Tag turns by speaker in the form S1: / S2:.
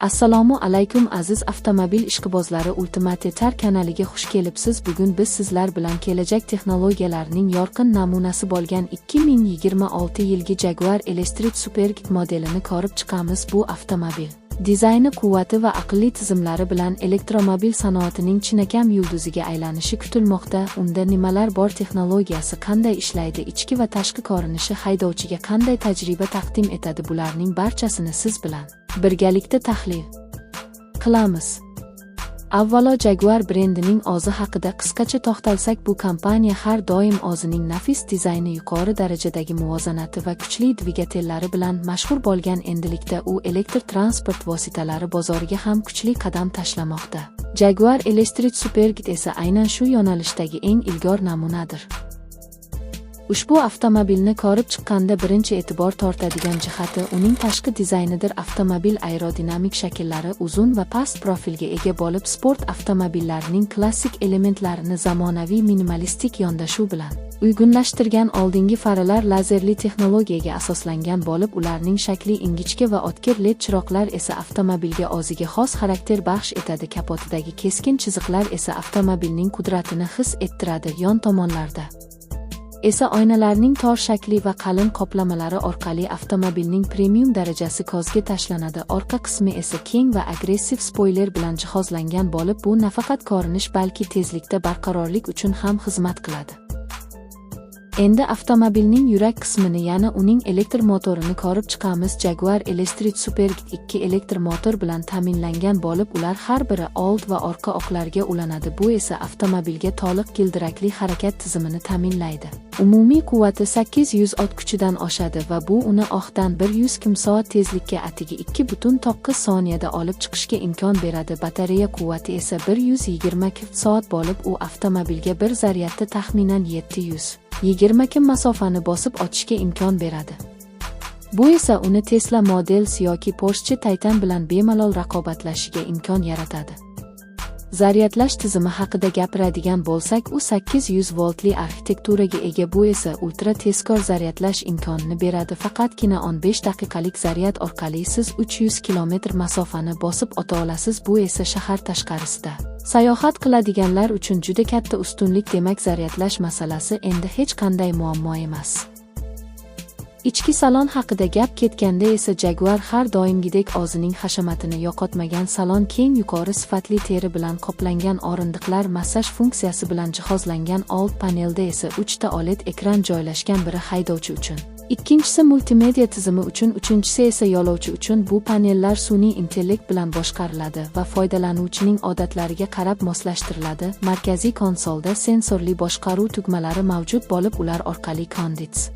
S1: Assalomu alaykum aziz avtomobil ishqibozlari, Ultimatetar kanaliga xush kelibsiz. Bugun biz sizlar bilan kelajak texnologiyalarining yorqin namunasi bo'lgan 2026 yilgi Jaguar Electric Superkit modelini ko'rib chiqamiz. Bu avtomobil dizayni, quvvati va aqlli tizimlari bilan elektromobil sanoatining chinakam yulduziga aylanishi kutilmoqda. Unda nimalar bor, texnologiyasi qanday ishlaydi, ichki va tashqi ko'rinishi haydovchiga qanday tajriba taqdim etadi, bularning barchasini siz bilan birgalikda tahlil qilamiz. Avvalo, Jaguar brendining o'zi haqida qisqacha to'xtalsak, bu kompaniya har doim o'zining nafis dizayni, yuqori darajadagi muvozanati va kuchli dvigatellari bilan mashhur bo'lgan. Endilikda u elektr transport vositalari bozoriga ham kuchli qadam tashlamoqda. Jaguar Electric Superkit esa aynan shu yo'nalishdagi eng ilg'or namunadir. Ushbu avtomobilni ko'rib chiqqanda birinchi e'tibor tortadigan jihati uning tashqi dizaynidir. Avtomobil aerodinamik shakllari, uzun va past profilga ega bo'lib, sport avtomobillarining klassik elementlarini zamonaviy minimalistik yondashuv bilan uyg'unlashtirgan. Oldingi faralar lazerli texnologiyaga asoslangan bo'lib, ularning shakli ingichka va o'tkir LED chiroqlar esa avtomobilga o'ziga xos xarakter baxsh etadi. Kapotidagi keskin chiziqlar esa avtomobilning qudratini his ettiradi. Yon tomonlarda esa oynalarning tor shakli va qalin qoplamalari orqali avtomobilning premium darajasi ko'zga tashlanadi. Orqa qismi esa keng va agressiv spoiler bilan jihozlangan bo'lib, bu nafaqat ko'rinish, balki tezlikda barqarorlik uchun ham xizmat qiladi. Endi avtomobilning yurak qismini, ya'ni uning elektr motorini ko'rib chiqamiz. Jaguar Electric Superkit 2 elektr motor bilan ta'minlangan bo'lib, ular har biri old va orqa o'qlarga ulanadi. Bu esa avtomobilga to'liq g'ildirakli harakat tizimini ta'minlaydi. Umumiy quvvati 800 ot kuchidan oshadi va bu uni o'qdan 100 km/soat tezlikka atigi 2,9 soniyada olib chiqishga imkon beradi. Batareya quvvati esa 120 kWh bo'lib, u avtomobilga bir zaryadda taxminan 720 km masofani bosib o'tishga imkon beradi. Bu esa uni Tesla Model S yoki Porsche Taycan bilan bemalol raqobatlashishiga imkon yaratadi. Zaryadlash tizimi haqida gapiradigan bo'lsak, u 800 voltli arxitekturaga ega. Bu esa ultra tezkor zaryadlash imkonini beradi. Faqatgina 15 daqiqalik zaryad orqali siz 300 km masofani bosib o'ta olasiz. Bu esa shahar tashqarisida sayohat qiladiganlar uchun juda katta ustunlik. Demak, zaryadlash masalasi endi hech qanday muammo emas. Ichki salon haqida gap ketganda esa, Jaguar har doimgidek o'zining hashamatini yo'qotmagan. Salon keng, yuqori sifatli teri bilan qoplangan, o'rindiqlar massaj funksiyasi bilan jihozlangan. Old panelda esa 3 ta OLED ekran joylashgan, biri haydovchi uchun, ikkinchisi multimedia tizimi uchun, uchinchisi esa yo'lovchi uchun. Bu panellar sun'iy intellekt bilan boshqariladi va foydalanuvchining odatlariga qarab moslashtiriladi. Markaziy konsolda sensorli boshqaruv tugmalari mavjud bo'lib, ular orqali kondits